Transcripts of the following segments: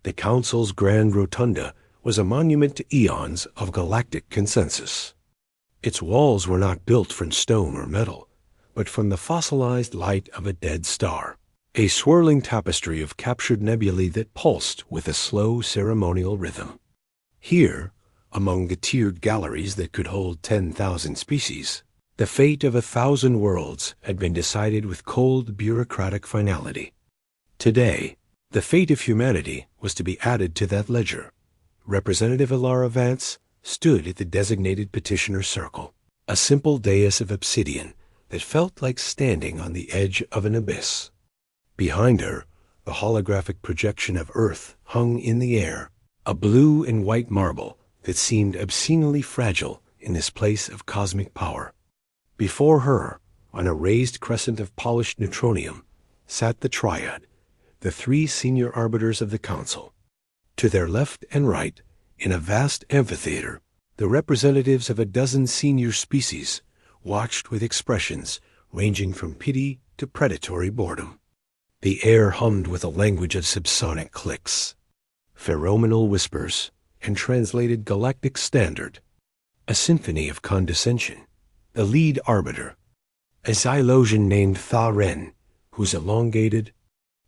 The Council's Grand Rotunda was a monument to eons of galactic consensus. Its walls were not built from stone or metal, but from the fossilized light of a dead star, a swirling tapestry of captured nebulae that pulsed with a slow ceremonial rhythm. Here, among the tiered galleries that could hold 10,000 species, the fate of 1,000 worlds had been decided with cold bureaucratic finality. Today, the fate of humanity was to be added to that ledger. Representative Alara Vance stood at the designated petitioner circle, a simple dais of obsidian that felt like standing on the edge of an abyss. Behind her, the holographic projection of Earth hung in the air, a blue and white marble that seemed obscenely fragile in this place of cosmic power. Before her, on a raised crescent of polished neutronium, sat the Triad, the 3 senior arbiters of the Council. To their left and right, in a vast amphitheater, the representatives of a dozen senior species watched with expressions ranging from pity to predatory boredom. The air hummed with a language of subsonic clicks, pheromonal whispers, and translated galactic standard, a symphony of condescension. The lead arbiter, a Xylosian named Tha-Ren, whose elongated,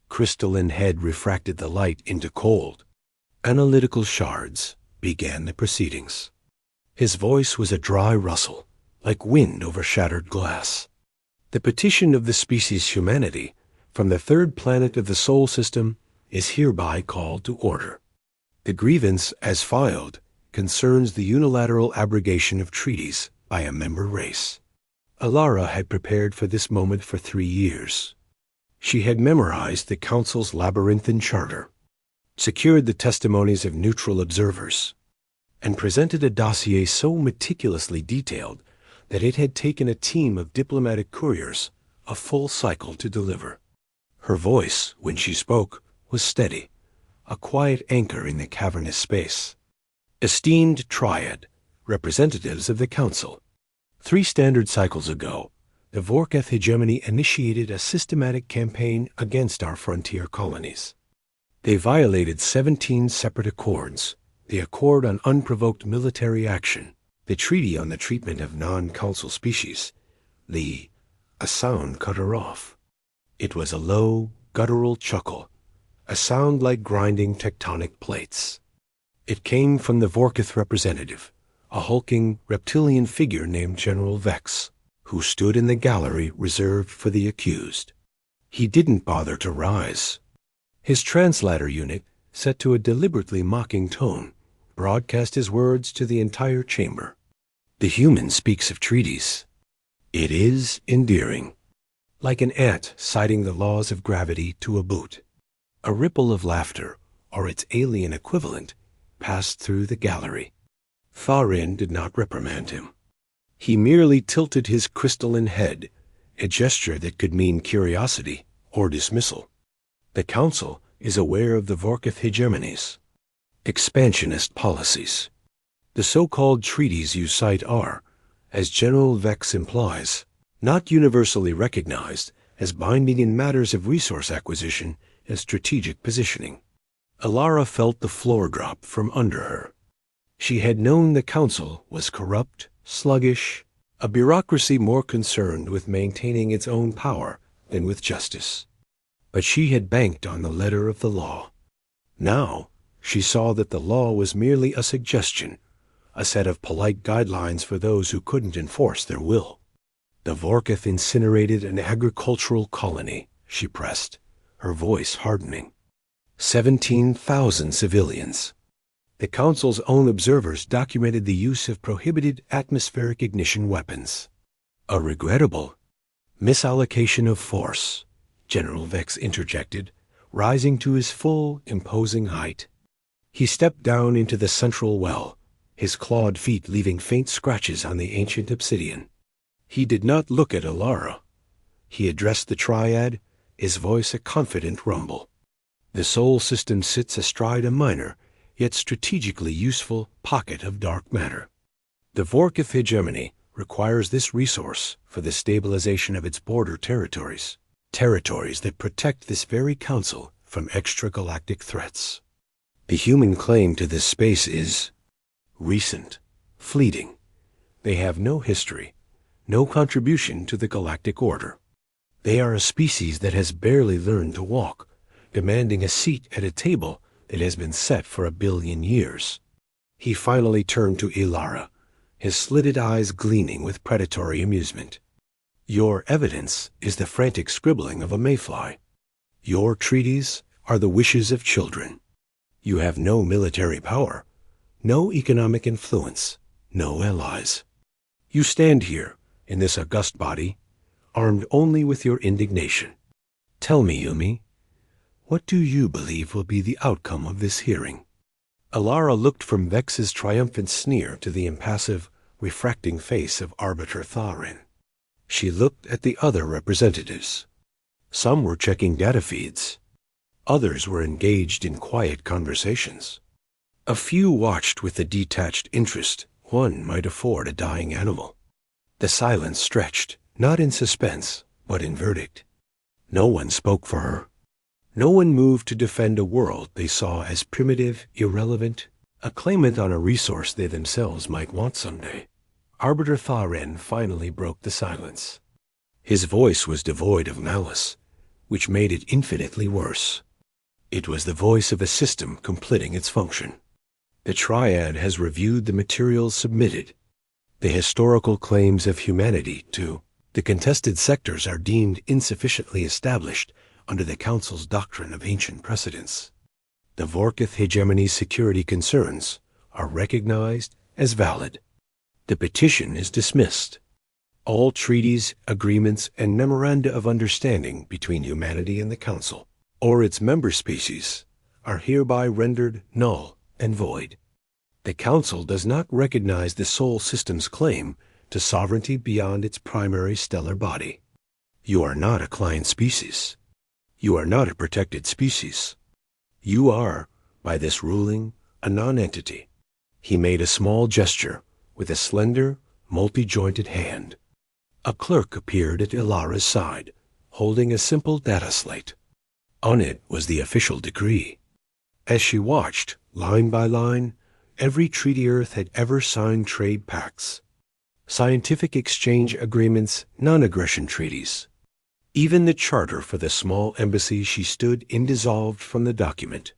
crystalline head refracted the light into cold, analytical shards, began the proceedings. His voice was a dry rustle, like wind over shattered glass. The petition of the species humanity from the 3rd planet of the Sol system is hereby called to order. The grievance, as filed, concerns the unilateral abrogation of treaties by a member race. Alara had prepared for this moment for 3 years. She had memorized the Council's labyrinthine charter, secured the testimonies of neutral observers, and presented a dossier so meticulously detailed that it had taken a team of diplomatic couriers a full cycle to deliver. Her voice, when she spoke, was steady, a quiet anchor in the cavernous space. Esteemed Triad, representatives of the Council, 3 standard cycles ago, the Vorketh hegemony initiated a systematic campaign against our frontier colonies. They violated 17 separate accords, the Accord on Unprovoked Military Action, the Treaty on the Treatment of Non-Council Species, a sound cut her off. It was a low, guttural chuckle, a sound like grinding tectonic plates. It came from the Vorketh representative, a hulking reptilian figure named General Vex, who stood in the gallery reserved for the accused. He didn't bother to rise. His translator unit, set to a deliberately mocking tone, broadcast his words to the entire chamber. The human speaks of treaties. It is endearing, like an ant citing the laws of gravity to a boot. A ripple of laughter, or its alien equivalent, passed through the gallery. Tha-Ren did not reprimand him. He merely tilted his crystalline head, a gesture that could mean curiosity or dismissal. The Council is aware of the Vorketh hegemonies, expansionist policies. The so-called treaties you cite are, as General Vex implies, not universally recognized as binding in matters of resource acquisition and strategic positioning. Alara felt the floor drop from under her. She had known the Council was corrupt, sluggish, a bureaucracy more concerned with maintaining its own power than with justice. But she had banked on the letter of the law. Now, she saw that the law was merely a suggestion, a set of polite guidelines for those who couldn't enforce their will. The Vorketh incinerated an agricultural colony, she pressed, her voice hardening. 17,000 civilians. The Council's own observers documented the use of prohibited atmospheric ignition weapons. A regrettable misallocation of force, General Vex interjected, rising to his full, imposing height. He stepped down into the central well, his clawed feet leaving faint scratches on the ancient obsidian. He did not look at Alara. He addressed the Triad, his voice a confident rumble. The Sol system sits astride a minor, yet strategically useful pocket of dark matter. The Vorketh hegemony requires this resource for the stabilization of its border territories that protect this very Council from extragalactic threats. The human claim to this space is recent, fleeting. They have no history, no contribution to the galactic order. They are a species that has barely learned to walk, demanding a seat at a table that has been set for 1 billion years. He finally turned to Ilara, his slitted eyes gleaming with predatory amusement. Your evidence is the frantic scribbling of a mayfly. Your treaties are the wishes of children. You have no military power, no economic influence, no allies. You stand here, in this august body, armed only with your indignation. Tell me, Yumi, what do you believe will be the outcome of this hearing? Alara looked from Vex's triumphant sneer to the impassive, refracting face of Arbiter Tharin. She looked at the other representatives. Some were checking data feeds. Others were engaged in quiet conversations. A few watched with the detached interest one might afford a dying animal. The silence stretched, not in suspense, but in verdict. No one spoke for her. No one moved to defend a world they saw as primitive, irrelevant, a claimant on a resource they themselves might want someday. Arbiter Tharin finally broke the silence. His voice was devoid of malice, which made it infinitely worse. It was the voice of a system completing its function. The Triad has reviewed the materials submitted. The historical claims of humanity, too. The contested sectors are deemed insufficiently established under the Council's doctrine of ancient precedents. The Vorkith hegemony's security concerns are recognized as valid. The petition is dismissed. All treaties, agreements, and memoranda of understanding between humanity and the Council, or its member species, are hereby rendered null and void. The Council does not recognize the Sol System's claim to sovereignty beyond its primary stellar body. You are not a client species. You are not a protected species. You are, by this ruling, a non-entity. He made a small gesture with a slender, multi-jointed hand. A clerk appeared at Ilara's side, holding a simple data slate. On it was the official decree. As she watched, line by line, every treaty Earth had ever signed trade pacts, scientific exchange agreements, non-aggression treaties. Even the charter for the small embassy she stood indissolved from the document,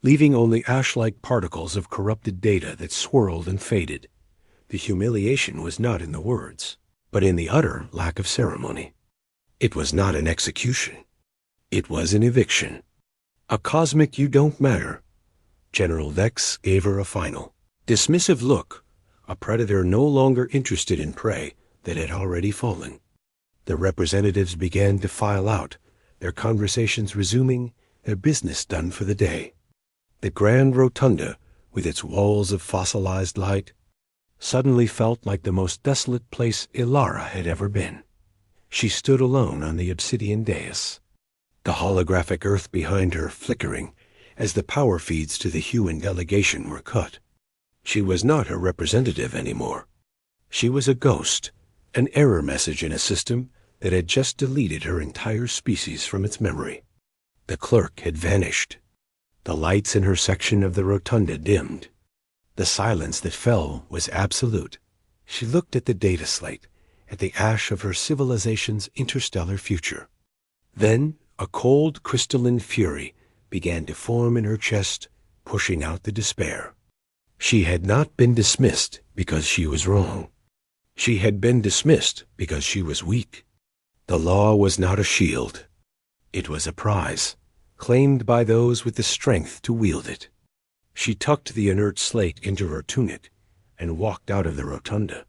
leaving only ash-like particles of corrupted data that swirled and faded. The humiliation was not in the words, but in the utter lack of ceremony. It was not an execution. It was an eviction. A cosmic you don't matter. General Vex gave her a final, dismissive look, a predator no longer interested in prey that had already fallen. The representatives began to file out, their conversations resuming, their business done for the day. The grand rotunda, with its walls of fossilized light, suddenly felt like the most desolate place Ilara had ever been. She stood alone on the obsidian dais, the holographic Earth behind her flickering as the power feeds to the human delegation were cut. She was not a representative anymore. She was a ghost, an error message in a system that had just deleted her entire species from its memory. The clerk had vanished. The lights in her section of the rotunda dimmed. The silence that fell was absolute. She looked at the data slate, at the ash of her civilization's interstellar future. Then a cold crystalline fury began to form in her chest, pushing out the despair. She had not been dismissed because she was wrong. She had been dismissed because she was weak. The law was not a shield. It was a prize, claimed by those with the strength to wield it. She tucked the inert slate into her tunic and walked out of the rotunda.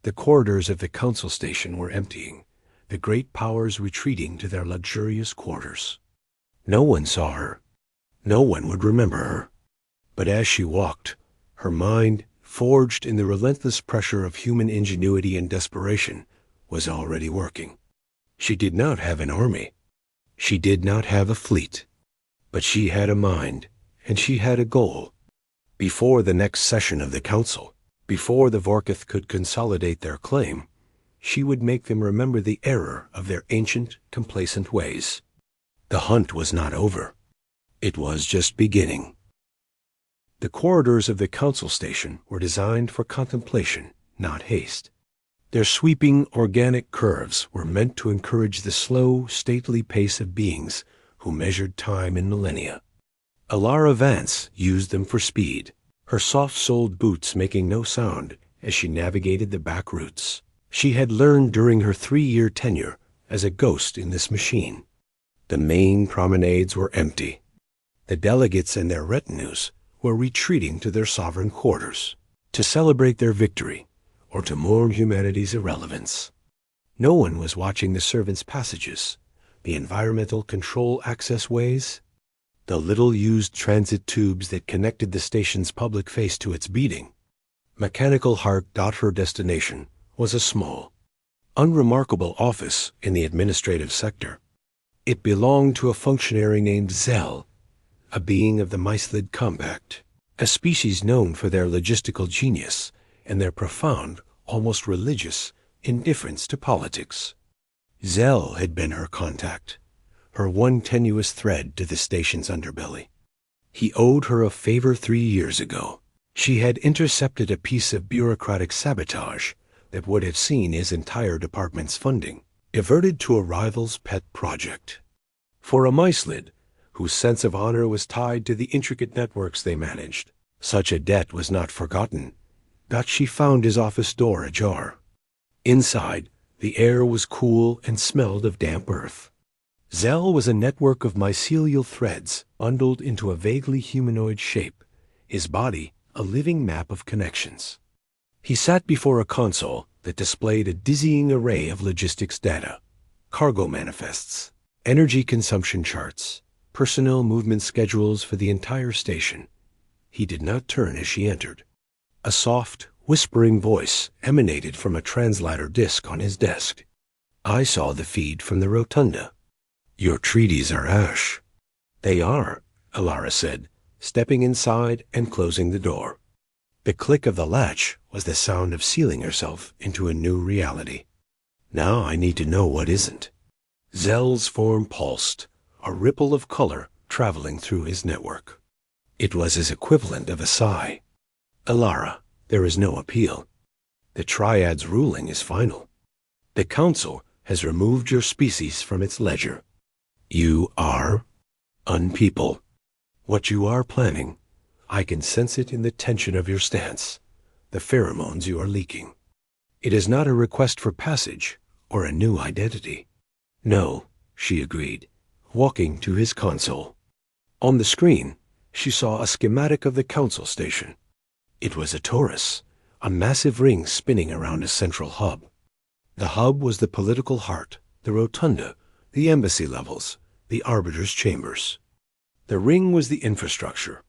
The corridors of the council station were emptying, the great powers retreating to their luxurious quarters. No one saw her. No one would remember her. But as she walked, her mind, forged in the relentless pressure of human ingenuity and desperation, was already working. She did not have an army. She did not have a fleet. But she had a mind, and she had a goal. Before the next session of the council, before the Vorkith could consolidate their claim, she would make them remember the error of their ancient, complacent ways. The hunt was not over. It was just beginning. The corridors of the council station were designed for contemplation, not haste. Their sweeping, organic curves were meant to encourage the slow, stately pace of beings who measured time in millennia. Alara Vance used them for speed, her soft-soled boots making no sound as she navigated the back routes. She had learned during her 3-year tenure as a ghost in this machine. The main promenades were empty. The delegates and their retinues were retreating to their sovereign quarters to celebrate their victory or to mourn humanity's irrelevance. No one was watching the servants' passages, the environmental control access ways, the little-used transit tubes that connected the station's public face to its beating. Mechanical Heart. Her destination was a small, unremarkable office in the administrative sector. It belonged to a functionary named Zell, a being of the Myslid Compact, a species known for their logistical genius and their profound, almost religious, indifference to politics. Zell had been her contact, her one tenuous thread to the station's underbelly. He owed her a favor 3 years ago. She had intercepted a piece of bureaucratic sabotage that would have seen his entire department's funding diverted to a rival's pet project. For a Myslid, whose sense of honor was tied to the intricate networks they managed, such a debt was not forgotten. But she found his office door ajar. Inside, the air was cool and smelled of damp earth. Zell was a network of mycelial threads bundled into a vaguely humanoid shape, his body a living map of connections. He sat before a console that displayed a dizzying array of logistics data, cargo manifests, energy consumption charts, personnel movement schedules for the entire station. He did not turn as she entered. A soft, whispering voice emanated from a translator disk on his desk. I saw the feed from the rotunda. Your treaties are ash. They are, Alara said, stepping inside and closing the door. The click of the latch was the sound of sealing herself into a new reality. Now I need to know what isn't. Zell's form pulsed, a ripple of color traveling through his network. It was his equivalent of a sigh. Alara, there is no appeal. The Triad's ruling is final. The Council has removed your species from its ledger. You are unpeople. What you are planning, I can sense it in the tension of your stance, the pheromones you are leaking. It is not a request for passage or a new identity. No, she agreed, walking to his console. On the screen, she saw a schematic of the council station. It was a torus, a massive ring spinning around a central hub. The hub was the political heart, the rotunda, the embassy levels, the arbiter's chambers. The ring was the infrastructure,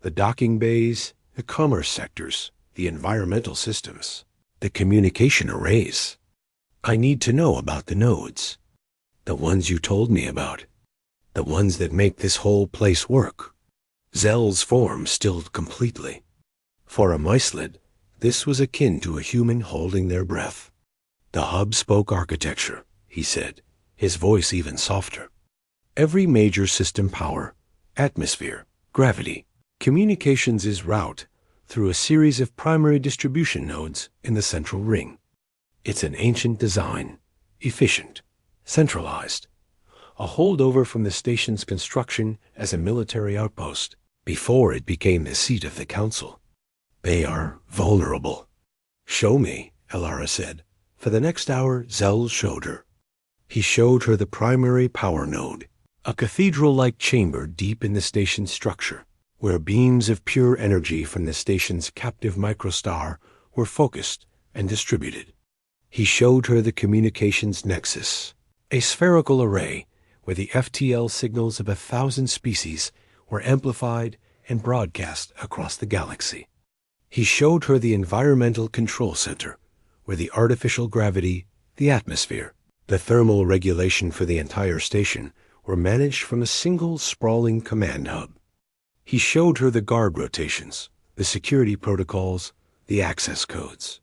the docking bays, the commerce sectors, the environmental systems, the communication arrays. I need to know about the nodes, the ones you told me about, the ones that make this whole place work. Zell's form stilled completely. For a Myslid, this was akin to a human holding their breath. The hub spoke architecture, he said, his voice even softer. Every major system power, atmosphere, gravity, communications is route through a series of primary distribution nodes in the central ring. It's an ancient design, efficient, centralized, a holdover from the station's construction as a military outpost before it became the seat of the council. They are vulnerable. Show me, Alara said. For the next hour, Zell showed her. He showed her the primary power node, a cathedral-like chamber deep in the station's structure, where beams of pure energy from the station's captive microstar were focused and distributed. He showed her the communications nexus, a spherical array where the FTL signals of 1,000 species were amplified and broadcast across the galaxy. He showed her the environmental control center, where the artificial gravity, the atmosphere, the thermal regulation for the entire station were managed from a single sprawling command hub. He showed her the guard rotations, the security protocols, the access codes.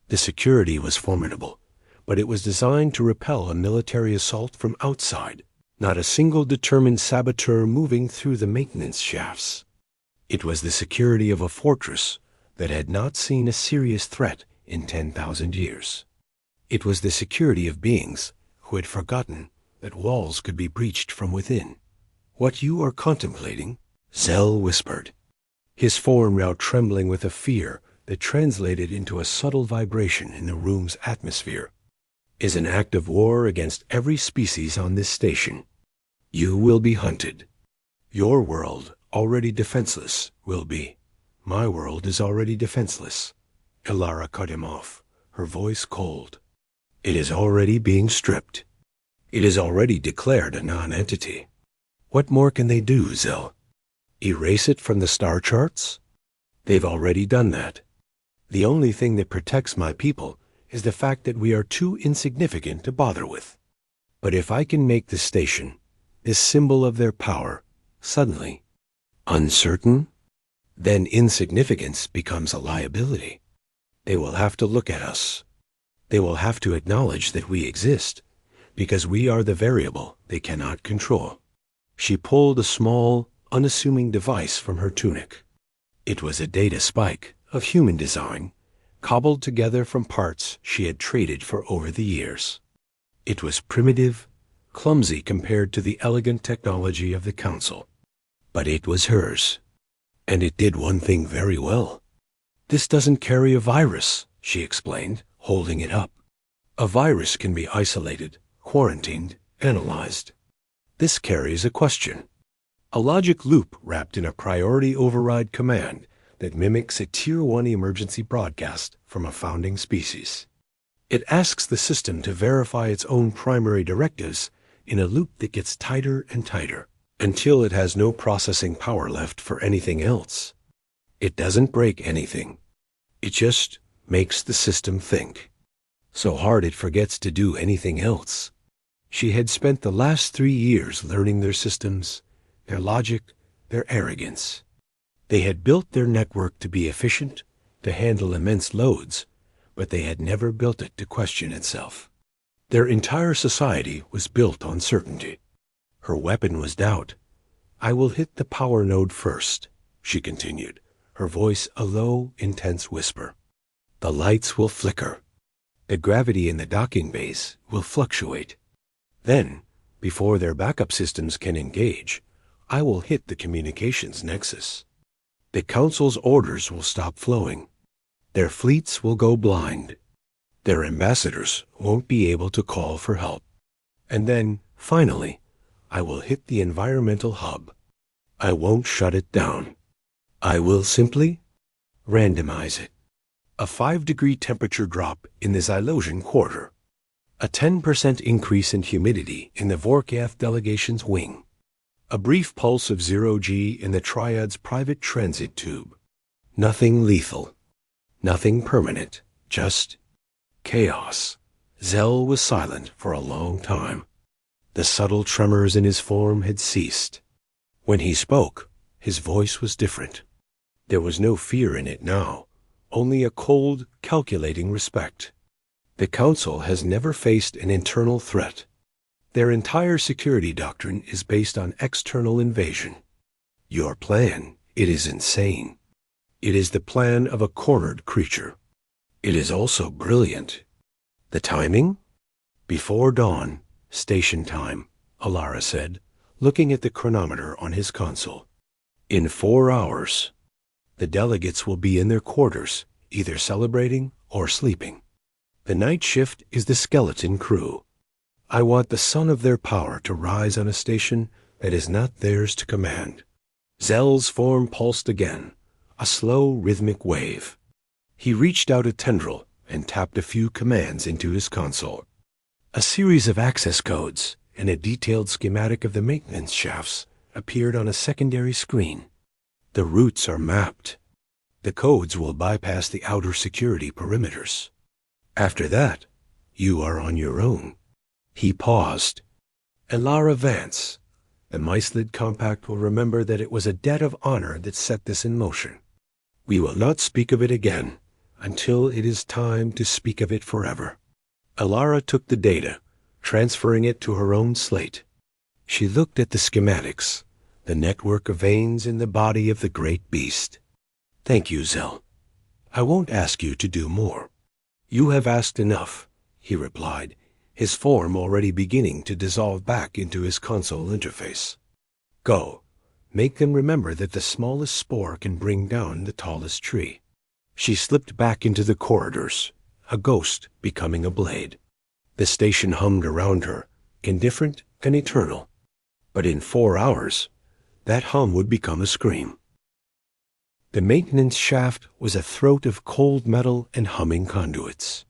The security was formidable, but it was designed to repel a military assault from outside, not a single determined saboteur moving through the maintenance shafts. It was the security of a fortress that had not seen a serious threat in 10,000 years. It was the security of beings who had forgotten that walls could be breached from within. "What you are contemplating," Zell whispered, his form now trembling with a fear that translated into a subtle vibration in the room's atmosphere, "is an act of war against every species on this station. You will be hunted. Your world, already defenseless, will be. My world is already defenseless." Elara cut him off, her voice cold. "It is already being stripped. It is already declared a non-entity. What more can they do, Zell? Erase it from the star charts? They've already done that. The only thing that protects my people is the fact that we are too insignificant to bother with. But if I can make the station, this symbol of their power, suddenly uncertain, then insignificance becomes a liability. They will have to look at us. They will have to acknowledge that we exist, because we are the variable they cannot control." She pulled a small, unassuming device from her tunic. It was a data spike of human design, cobbled together from parts she had traded for over the years. It was primitive, clumsy compared to the elegant technology of the Council. But it was hers, and it did one thing very well. "This doesn't carry a virus," she explained, holding it up. "A virus can be isolated, quarantined, analyzed. This carries a question. A logic loop wrapped in a priority override command that mimics a Tier 1 emergency broadcast from a founding species. It asks the system to verify its own primary directives in a loop that gets tighter and tighter, until it has no processing power left for anything else. It doesn't break anything. It just makes the system think. So hard it forgets to do anything else." She had spent the last 3 years learning their systems, their logic, their arrogance. They had built their network to be efficient, to handle immense loads, but they had never built it to question itself. Their entire society was built on certainty. Her weapon was doubt. "I will hit the power node first," she continued, her voice a low, intense whisper. "The lights will flicker. The gravity in the docking bays will fluctuate. Then, before their backup systems can engage, I will hit the communications nexus. The Council's orders will stop flowing. Their fleets will go blind. Their ambassadors won't be able to call for help. And then, finally, I will hit the environmental hub. I won't shut it down. I will simply randomize it. A 5-degree temperature drop in the Xylosian quarter. A 10% increase in humidity in the Vorkath delegation's wing. A brief pulse of 0G in the Triad's private transit tube. Nothing lethal. Nothing permanent. Just chaos." Zell was silent for a long time. The subtle tremors in his form had ceased. When he spoke, his voice was different. There was no fear in it now, only a cold, calculating respect. The Council has never faced an internal threat. Their entire security doctrine is based on external invasion. Your plan, it is insane. It is the plan of a cornered creature. It is also brilliant. The timing? Before dawn, station time, Elara said, looking at the chronometer on his console. In 4 hours, the delegates will be in their quarters, either celebrating or sleeping. The night shift is the skeleton crew. I want the sun of their power to rise on a station that is not theirs to command. Zell's form pulsed again, a slow rhythmic wave. He reached out a tendril and tapped a few commands into his console. A series of access codes and a detailed schematic of the maintenance shafts appeared on a secondary screen. The routes are mapped. The codes will bypass the outer security perimeters. After that, you are on your own. He paused. Elara Vance, the Micelid Compact will remember that it was a debt of honor that set this in motion. We will not speak of it again until it is time to speak of it forever. Elara took the data, transferring it to her own slate. She looked at the schematics, the network of veins in the body of the great beast. Thank you, Zell. I won't ask you to do more. You have asked enough, he replied, his form already beginning to dissolve back into his console interface. Go. Make them remember that the smallest spore can bring down the tallest tree. She slipped back into the corridors, a ghost becoming a blade. The station hummed around her, indifferent and eternal. But in 4 hours, that hum would become a scream. The maintenance shaft was a throat of cold metal and humming conduits.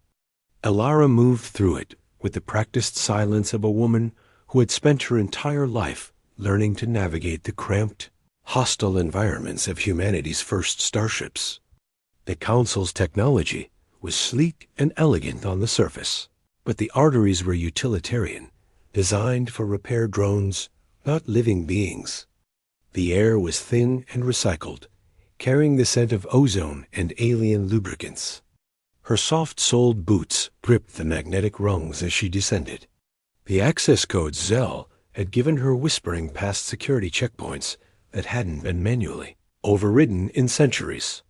Elara moved through it with the practiced silence of a woman who had spent her entire life learning to navigate the cramped, hostile environments of humanity's first starships. The Council's technology was sleek and elegant on the surface, but the arteries were utilitarian, designed for repair drones, not living beings. The air was thin and recycled, carrying the scent of ozone and alien lubricants. Her soft-soled boots gripped the magnetic rungs as she descended. The access codes Zell had given her whispering past security checkpoints that hadn't been manually overridden in centuries.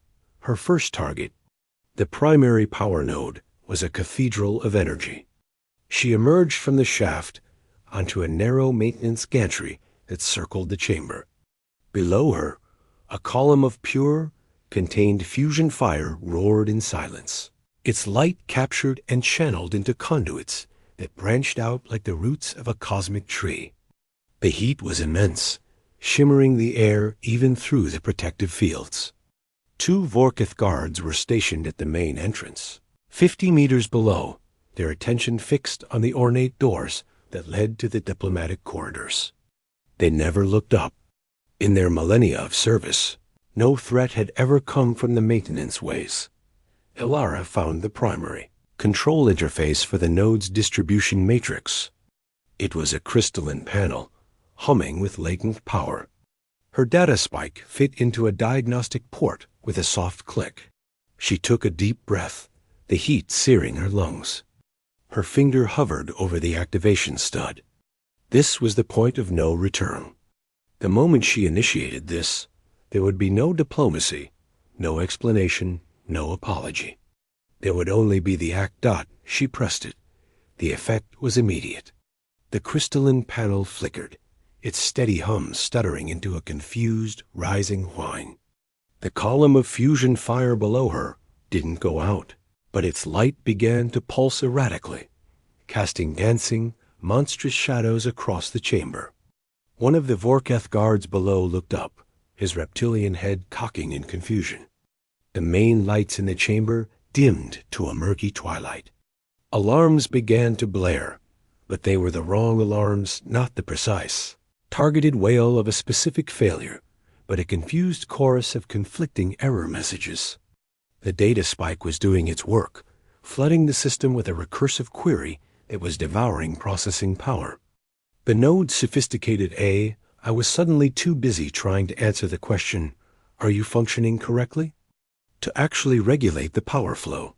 Her first target, the primary power node, was a cathedral of energy. She emerged from the shaft onto a narrow maintenance gantry that circled the chamber. Below her, a column of pure, contained fusion fire roared in silence. Its light captured and channeled into conduits that branched out like the roots of a cosmic tree. The heat was immense, shimmering the air even through the protective fields. 2 Vorketh guards were stationed at the main entrance, 50 meters below, their attention fixed on the ornate doors that led to the diplomatic corridors. They never looked up. In their millennia of service, no threat had ever come from the maintenance ways. Elara found the primary control interface for the node's distribution matrix. It was a crystalline panel, humming with latent power. Her data spike fit into a diagnostic port with a soft click. She took a deep breath, the heat searing her lungs. Her finger hovered over the activation stud. This was the point of no return. The moment she initiated this, there would be no diplomacy, no explanation, no apology. There would only be the act dot. She pressed it. The effect was immediate. The crystalline panel flickered, its steady hum stuttering into a confused, rising whine. The column of fusion fire below her didn't go out, but its light began to pulse erratically, casting dancing, monstrous shadows across the chamber. One of the Vorketh guards below looked up, his reptilian head cocking in confusion. The main lights in the chamber dimmed to a murky twilight. Alarms began to blare, but they were the wrong alarms, not the precise, targeted wail of a specific failure, but a confused chorus of conflicting error messages. The data spike was doing its work, flooding the system with a recursive query that was devouring processing power. The node's sophisticated I was suddenly too busy trying to answer the question, "Are you functioning correctly?" to actually regulate the power flow.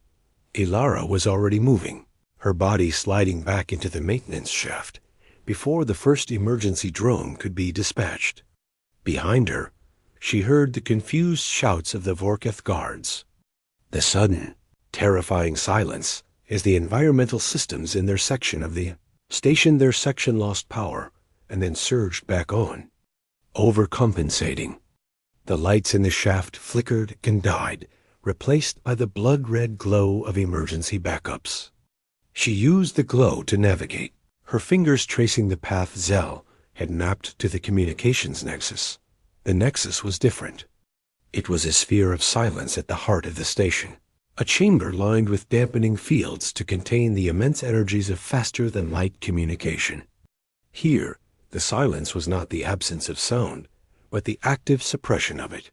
Elara was already moving, her body sliding back into the maintenance shaft before the first emergency drone could be dispatched. Behind her, she heard the confused shouts of the Vorketh guards. The sudden, terrifying silence as the environmental systems in their section lost power and then surged back on, overcompensating. The lights in the shaft flickered and died, replaced by the blood-red glow of emergency backups. She used the glow to navigate, her fingers tracing the path Zell had mapped to the communications nexus. The nexus was different. It was a sphere of silence at the heart of the station, a chamber lined with dampening fields to contain the immense energies of faster-than-light communication. Here, the silence was not the absence of sound, but the active suppression of it.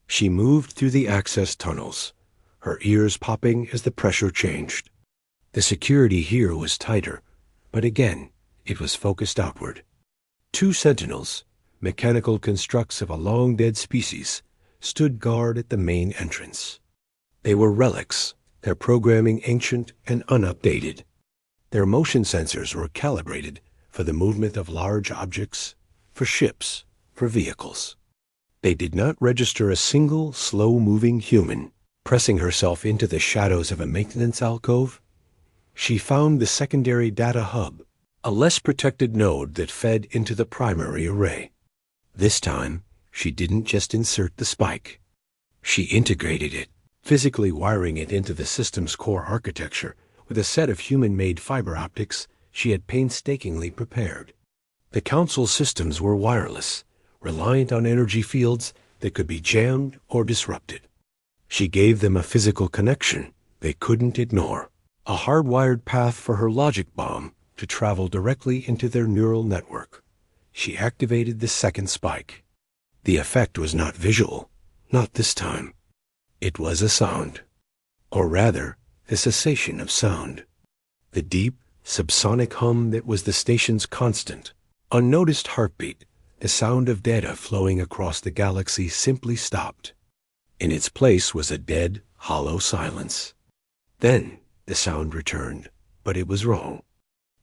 She moved through the access tunnels, her ears popping as the pressure changed. The security here was tighter, but again, it was focused outward. 2 sentinels, mechanical constructs of a long-dead species, stood guard at the main entrance. They were relics, their programming ancient and unupdated. Their motion sensors were calibrated for the movement of large objects, for ships, for vehicles. They did not register a single slow-moving human. Pressing herself into the shadows of a maintenance alcove, she found the secondary data hub, a less protected node that fed into the primary array. This time, she didn't just insert the spike. She integrated it, physically wiring it into the system's core architecture with a set of human-made fiber optics she had painstakingly prepared. The Council systems were wireless, reliant on energy fields that could be jammed or disrupted. She gave them a physical connection they couldn't ignore, a hardwired path for her logic bomb to travel directly into their neural network. She activated the second spike. The effect was not visual, not this time. It was a sound, or rather, the cessation of sound. The deep, subsonic hum that was the station's constant, unnoticed heartbeat, the sound of data flowing across the galaxy simply stopped. In its place was a dead, hollow silence. Then the sound returned, but it was wrong.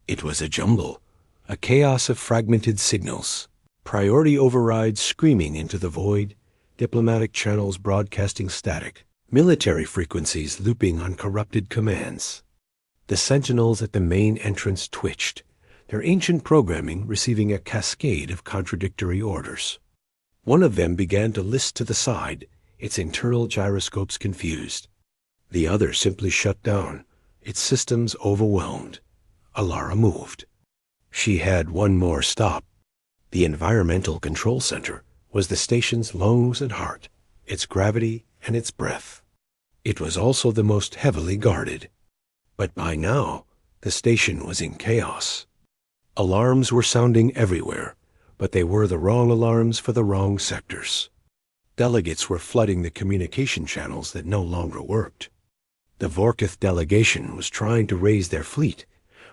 It was a jumble, a chaos of fragmented signals, priority overrides screaming into the void, diplomatic channels broadcasting static, military frequencies looping on corrupted commands. The sentinels at the main entrance twitched, their ancient programming receiving a cascade of contradictory orders. One of them began to list to the side, its internal gyroscopes confused. The other simply shut down, its systems overwhelmed. Alara moved. She had one more stop. The Environmental Control Center was the station's lungs and heart, its gravity and its breath. It was also the most heavily guarded. But by now, the station was in chaos. Alarms were sounding everywhere, but they were the wrong alarms for the wrong sectors. Delegates were flooding the communication channels that no longer worked. The Vorkith delegation was trying to raise their fleet,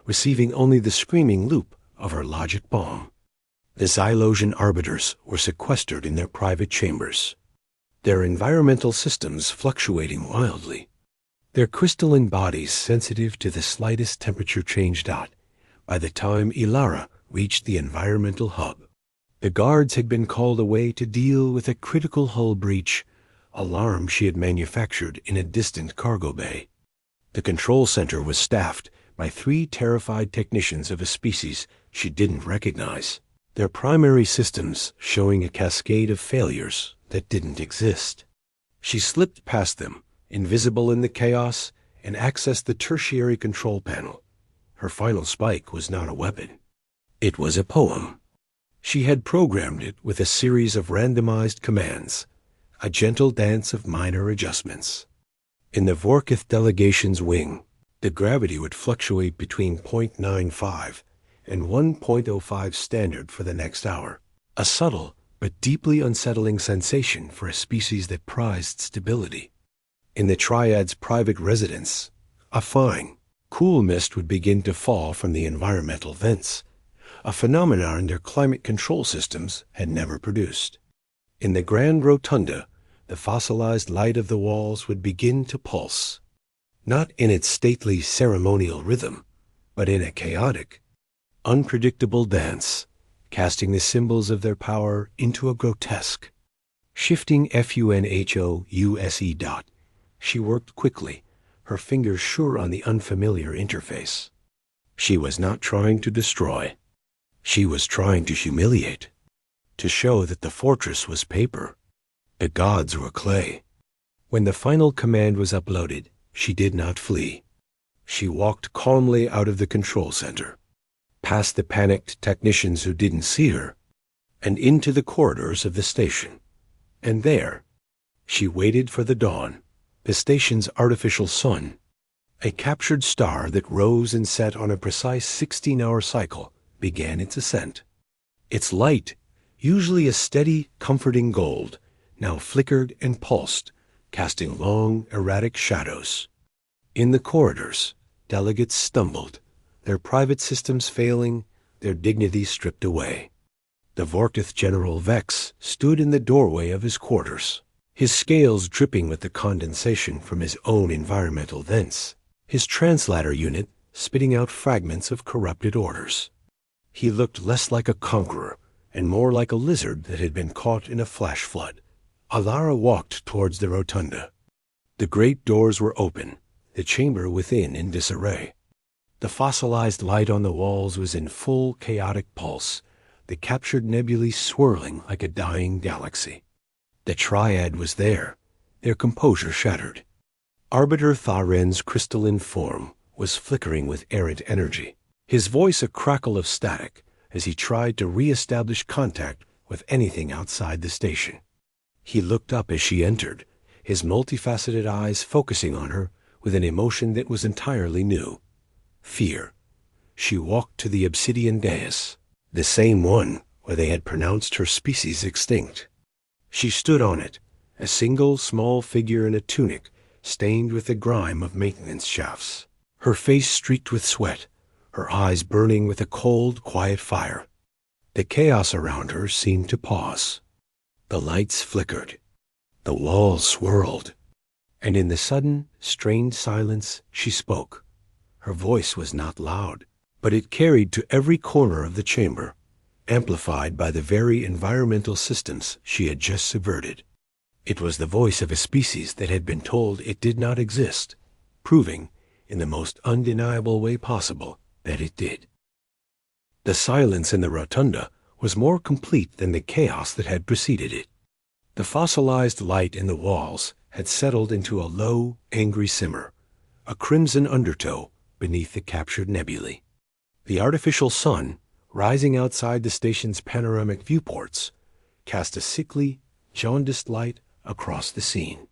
receiving only the screaming loop of her logic bomb. The Xylosian arbiters were sequestered in their private chambers, their environmental systems fluctuating wildly, their crystalline bodies sensitive to the slightest temperature change. By the time Ilara reached the environmental hub, the guards had been called away to deal with a critical hull breach, alarm she had manufactured in a distant cargo bay. The control center was staffed by 3 terrified technicians of a species she didn't recognize, their primary systems showing a cascade of failures that didn't exist. She slipped past them, invisible in the chaos, and accessed the tertiary control panel. Her final spike was not a weapon. It was a poem. She had programmed it with a series of randomized commands, a gentle dance of minor adjustments. In the Vorkith delegation's wing, the gravity would fluctuate between 0.95 and 1.05 standard for the next hour, a subtle but deeply unsettling sensation for a species that prized stability. In the Triad's private residence, a fine, cool mist would begin to fall from the environmental vents, a phenomenon their climate control systems had never produced. In the grand rotunda, the fossilized light of the walls would begin to pulse, not in its stately ceremonial rhythm, but in a chaotic, unpredictable dance, casting the symbols of their power into a grotesque. Shifting FUNHOUSE dot, she worked quickly, her fingers sure on the unfamiliar interface. She was not trying to destroy. She was trying to humiliate, to show that the fortress was paper, the gods were clay. When the final command was uploaded, she did not flee. She walked calmly out of the control center, past the panicked technicians who didn't see her, and into the corridors of the station. And there, she waited for the dawn, the station's artificial sun, a captured star that rose and set on a precise 16-hour cycle, began its ascent. Its light, usually a steady, comforting gold, now flickered and pulsed, casting long, erratic shadows. In the corridors, delegates stumbled, their private systems failing, their dignity stripped away. The Vorkith General Vex stood in the doorway of his quarters, his scales dripping with the condensation from his own environmental vents, his translator unit spitting out fragments of corrupted orders. He looked less like a conqueror and more like a lizard that had been caught in a flash flood. Alara walked towards the rotunda. The great doors were open, the chamber within in disarray. The fossilized light on the walls was in full chaotic pulse, the captured nebulae swirling like a dying galaxy. The triad was there, their composure shattered. Arbiter Tharen's crystalline form was flickering with errant energy, his voice a crackle of static as he tried to re-establish contact with anything outside the station. He looked up as she entered, his multifaceted eyes focusing on her with an emotion that was entirely new. Fear. She walked to the obsidian dais, the same one where they had pronounced her species extinct. She stood on it, a single small figure in a tunic stained with the grime of maintenance shafts, her face streaked with sweat, her eyes burning with a cold, quiet fire. The chaos around her seemed to pause. The lights flickered. The walls swirled. And in the sudden, strained silence, she spoke. Her voice was not loud, but it carried to every corner of the chamber, amplified by the very environmental systems she had just subverted. It was the voice of a species that had been told it did not exist, proving, in the most undeniable way possible, that it did. The silence in the rotunda was more complete than the chaos that had preceded it. The fossilized light in the walls had settled into a low, angry simmer, a crimson undertow beneath the captured nebulae. The artificial sun, rising outside the station's panoramic viewports, cast a sickly, jaundiced light across the scene.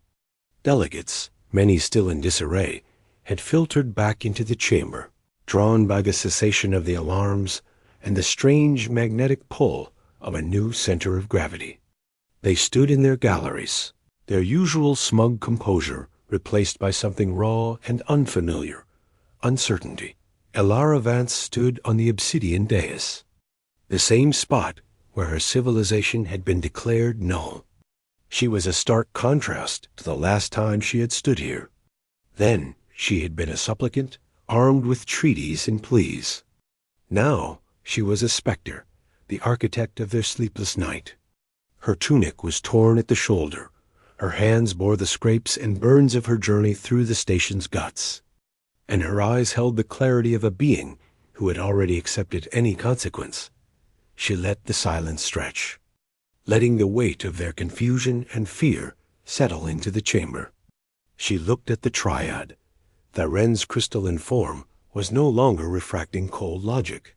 Delegates, many still in disarray, had filtered back into the chamber, drawn by the cessation of the alarms and the strange magnetic pull of a new center of gravity. They stood in their galleries, their usual smug composure replaced by something raw and unfamiliar, uncertainty. Alara Vance stood on the obsidian dais, the same spot where her civilization had been declared null. She was a stark contrast to the last time she had stood here. Then she had been a supplicant, armed with treaties and pleas. Now she was a specter, the architect of their sleepless night. Her tunic was torn at the shoulder. Her hands bore the scrapes and burns of her journey through the station's guts. And her eyes held the clarity of a being who had already accepted any consequence. She let the silence stretch, letting the weight of their confusion and fear settle into the chamber. She looked at the triad. Tharen's crystalline form was no longer refracting cold logic.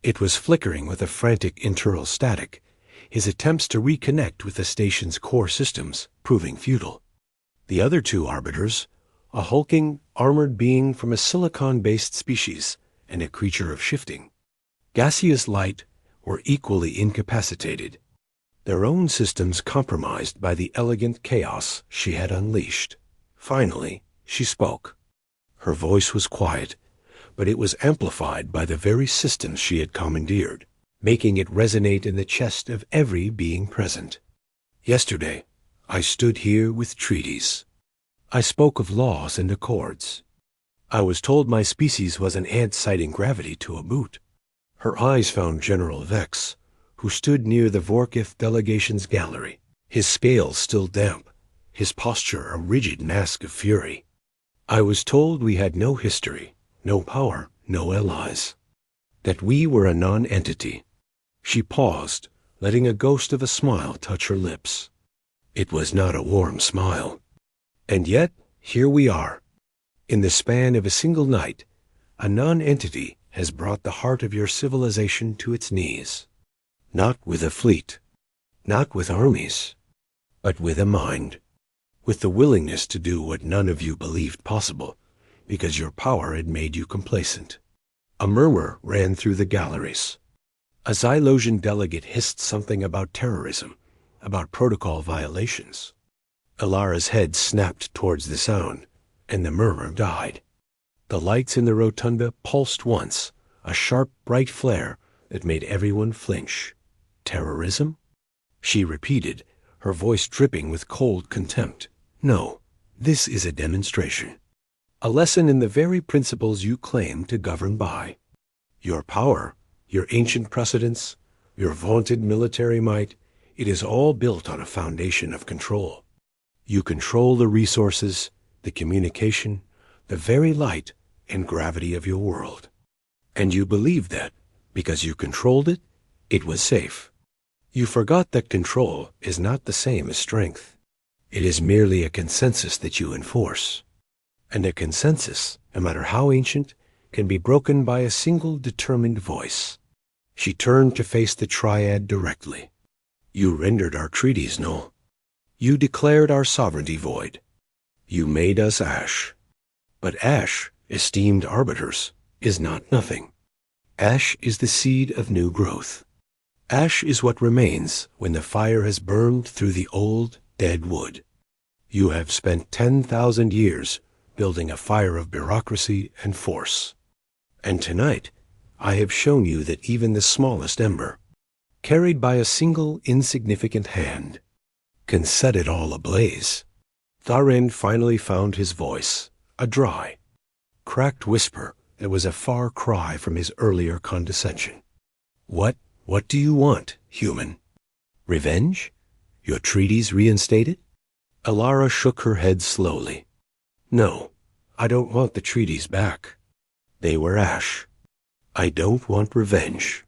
It was flickering with a frantic internal static, his attempts to reconnect with the station's core systems proving futile. The other two arbiters, a hulking, armored being from a silicon-based species and a creature of shifting, gaseous light, were equally incapacitated, their own systems compromised by the elegant chaos she had unleashed. Finally, she spoke. Her voice was quiet, but it was amplified by the very systems she had commandeered, making it resonate in the chest of every being present. Yesterday, I stood here with treaties. I spoke of laws and accords. I was told my species was an ant citing gravity to a boot. Her eyes found General Vex, who stood near the Vorkith delegation's gallery, his scales still damp, his posture a rigid mask of fury. I was told we had no history, no power, no allies, that we were a non-entity. She paused, letting a ghost of a smile touch her lips. It was not a warm smile. And yet, here we are. In the span of a single night, a non-entity has brought the heart of your civilization to its knees. Not with a fleet, not with armies, but with a mind, with the willingness to do what none of you believed possible, because your power had made you complacent. A murmur ran through the galleries. A Xylosian delegate hissed something about terrorism, about protocol violations. Alara's head snapped towards the sound, and the murmur died. The lights in the rotunda pulsed once, a sharp, bright flare that made everyone flinch. Terrorism? She repeated, her voice dripping with cold contempt. No, this is a demonstration. A lesson in the very principles you claim to govern by. Your power, your ancient precedents, your vaunted military might, it is all built on a foundation of control. You control the resources, the communication, the very light and gravity of your world. And you believed that, because you controlled it, it was safe. You forgot that control is not the same as strength. It is merely a consensus that you enforce. And a consensus, no matter how ancient, can be broken by a single determined voice. She turned to face the triad directly. You rendered our treaties null. You declared our sovereignty void. You made us ash. But ash, esteemed arbiters, is not nothing. Ash is the seed of new growth. Ash is what remains when the fire has burned through the old, dead wood. You have spent 10,000 years building a fire of bureaucracy and force. And tonight, I have shown you that even the smallest ember, carried by a single insignificant hand, can set it all ablaze. Tharen finally found his voice, a dry, cracked whisper that was a far cry from his earlier condescension. What do you want, human? Revenge? Your treaties reinstated? Alara shook her head slowly. No, I don't want the treaties back. They were ash. I don't want revenge.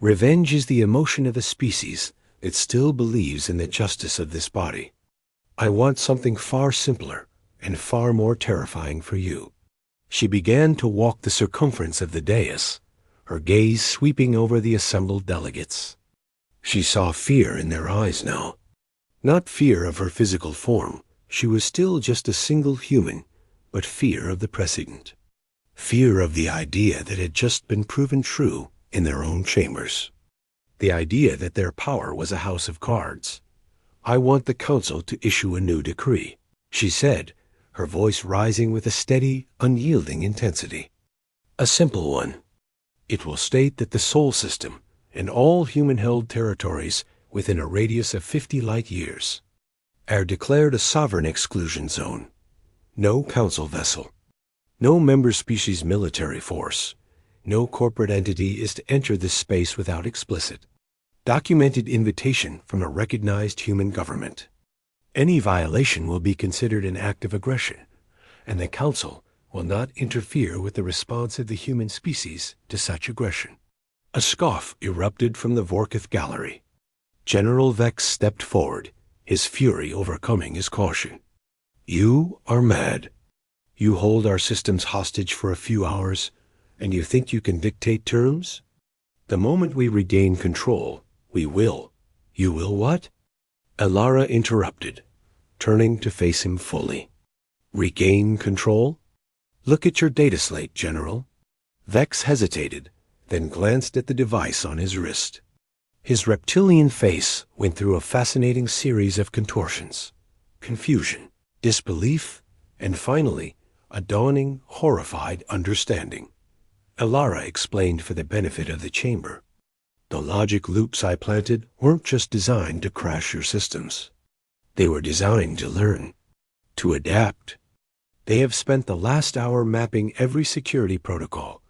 Revenge is the emotion of a species that still believes in the justice of this body. I want something far simpler and far more terrifying for you. She began to walk the circumference of the dais, her gaze sweeping over the assembled delegates. She saw fear in their eyes now. Not fear of her physical form. She was still just a single human, but fear of the precedent. Fear of the idea that had just been proven true in their own chambers. The idea that their power was a house of cards. I want the council to issue a new decree, she said, her voice rising with a steady, unyielding intensity. A simple one. It will state that the Sol system and all human-held territories within a radius of 50 light years are declared a sovereign exclusion zone. No council vessel, no member species military force, no corporate entity is to enter this space without explicit, documented invitation from a recognized human government. Any violation will be considered an act of aggression, and the council will not interfere with the response of the human species to such aggression. A scoff erupted from the Vorkith gallery. General Vex stepped forward, his fury overcoming his caution. You are mad. You hold our systems hostage for a few hours, and you think you can dictate terms? The moment we regain control, we will. You will what? Alara interrupted, turning to face him fully. Regain control? Look at your data slate, General. Vex hesitated, then glanced at the device on his wrist. His reptilian face went through a fascinating series of contortions, confusion, disbelief, and finally, a dawning, horrified understanding. Alara explained for the benefit of the chamber. The logic loops I planted weren't just designed to crash your systems. They were designed to learn, to adapt. They have spent the last hour mapping every security protocol,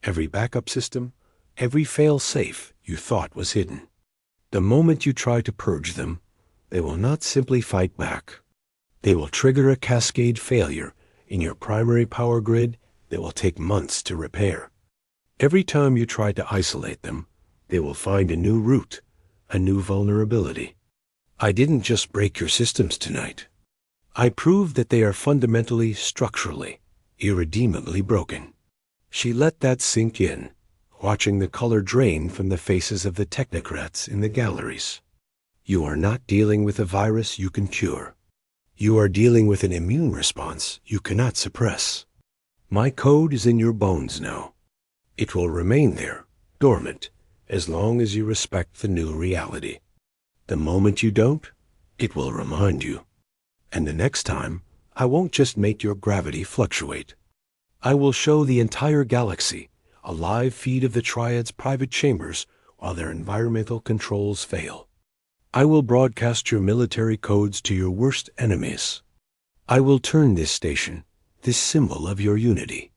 every backup system, every fail-safe you thought was hidden. The moment you try to purge them, they will not simply fight back. They will trigger a cascade failure in your primary power grid that will take months to repair. Every time you try to isolate them, they will find a new route, a new vulnerability. I didn't just break your systems tonight. I proved that they are fundamentally, structurally, irredeemably broken. She let that sink in, watching the color drain from the faces of the technocrats in the galleries. You are not dealing with a virus you can cure. You are dealing with an immune response you cannot suppress. My code is in your bones now. It will remain there, dormant, as long as you respect the new reality. The moment you don't, it will remind you. And the next time, I won't just make your gravity fluctuate. I will show the entire galaxy a live feed of the Triad's private chambers while their environmental controls fail. I will broadcast your military codes to your worst enemies. I will turn this station, this symbol of your unity,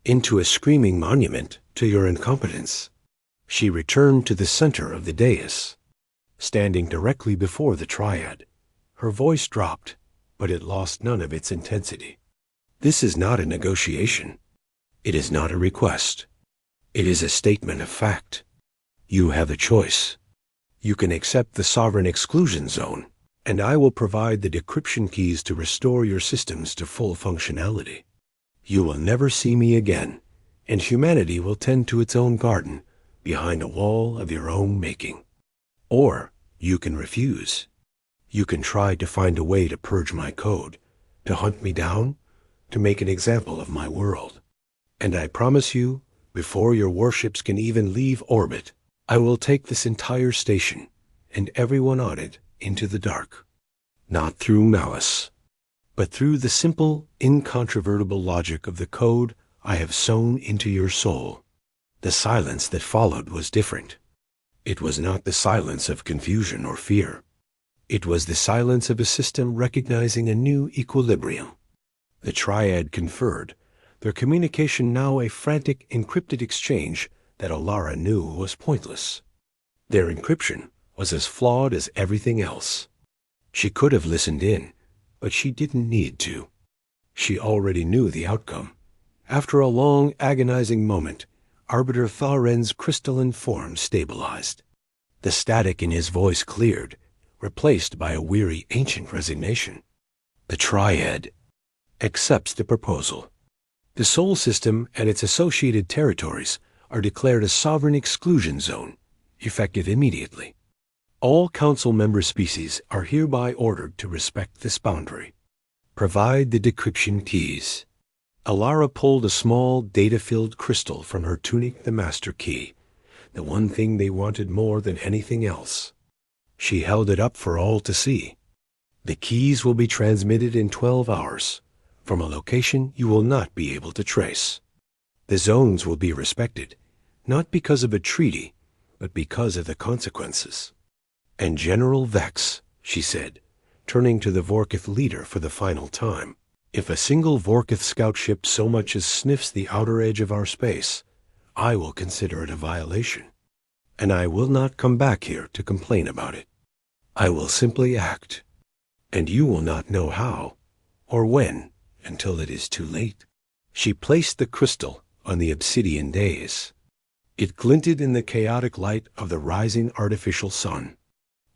into a screaming monument to your incompetence. She returned to the center of the dais, standing directly before the triad. Her voice dropped, but it lost none of its intensity. This is not a negotiation. It is not a request. It is a statement of fact. You have a choice. You can accept the sovereign exclusion zone, and I will provide the decryption keys to restore your systems to full functionality. You will never see me again, and humanity will tend to its own garden behind a wall of your own making. Or you can refuse. You can try to find a way to purge my code, to hunt me down, to make an example of my world. And I promise you, before your warships can even leave orbit, I will take this entire station and everyone on it into the dark. Not through malice, but through the simple, incontrovertible logic of the code I have sewn into your soul. The silence that followed was different. It was not the silence of confusion or fear. It was the silence of a system recognizing a new equilibrium. The triad conferred, their communication now a frantic, encrypted exchange that Alara knew was pointless. Their encryption was as flawed as everything else. She could have listened in, but she didn't need to. She already knew the outcome. After a long, agonizing moment, Arbiter Tharen's crystalline form stabilized. The static in his voice cleared, replaced by a weary, ancient resignation. The triad accepts the proposal. The Sol system and its associated territories are declared a sovereign exclusion zone, effective immediately. All Council member species are hereby ordered to respect this boundary. Provide the decryption keys. Alara pulled a small, data-filled crystal from her tunic, the Master Key, the one thing they wanted more than anything else. She held it up for all to see. The keys will be transmitted in 12 hours, from a location you will not be able to trace. The zones will be respected, not because of a treaty, but because of the consequences. And General Vex, she said, turning to the Vorkith leader for the final time, if a single Vorkith scout ship so much as sniffs the outer edge of our space, I will consider it a violation. And I will not come back here to complain about it. I will simply act. And you will not know how, or when, until it is too late. She placed the crystal on the obsidian dais. It glinted in the chaotic light of the rising artificial sun.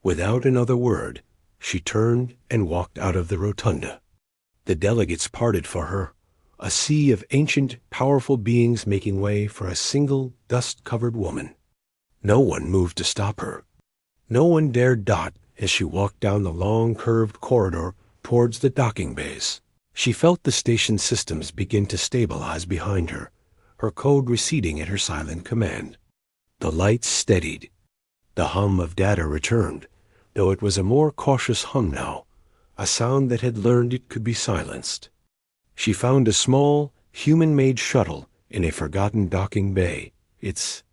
Without another word, she turned and walked out of the rotunda. The delegates parted for her, a sea of ancient, powerful beings making way for a single, dust-covered woman. No one moved to stop her. No one dared dot as she walked down the long, curved corridor towards the docking bays. She felt the station systems begin to stabilize behind her, her code receding at her silent command. The lights steadied. The hum of data returned, though it was a more cautious hum now, a sound that had learned it could be silenced. She found a small, human-made shuttle in a forgotten docking bay, its